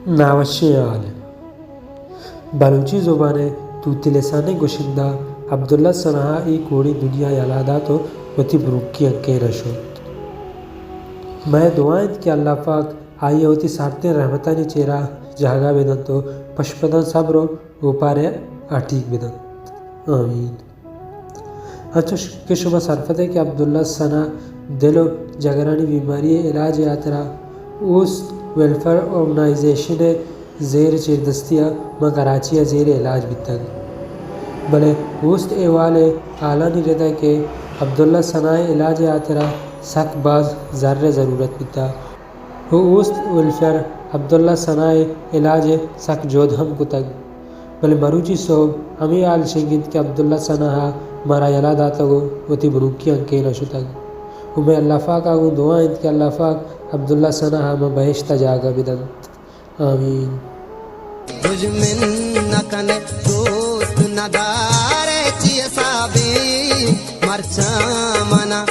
ناوش عالم بلوچی زبان توتی لسان گوشندہ عبداللہ سنہا ای کوڑی دنیا یالادا تو وتی بروکی انکے رشود میں دعائیں کہ اللہ پاک آئی ہوتی سارتے رحمتانی چیرا جہاگا بیدن تو پشپدن صبرو اوپارے آٹھیک بیدن آمین. انچو کہ شما صرفت ہے کہ عبداللہ سنہ دل و جگرانی بیماری علاج آترا اوست ویلفر آرگنائزیشن زیر چیردستیا ما کراچی زیر علاج بیتگ بلے اوست ایوال آلانی ردا کہ عبداللہ سنہ علاج آترا سک باز ذرہ ضرورت بیتا وہ اوست ویلفر عبداللہ سنہ علاج سک جود ہم کتگ بلے مروچی صوب ہمیں آل شنگید کہ عبداللہ سنہ مارا یلاد آتگو وتی بروکی انکے نشتگ میں اللہ پاک آگوں دعائیں کہ اللہ پاک عبداللہ سنہ ما بہشت جاگا بدنت آمین. دجمن نکن دوست ندارے چی صابی مرچا منا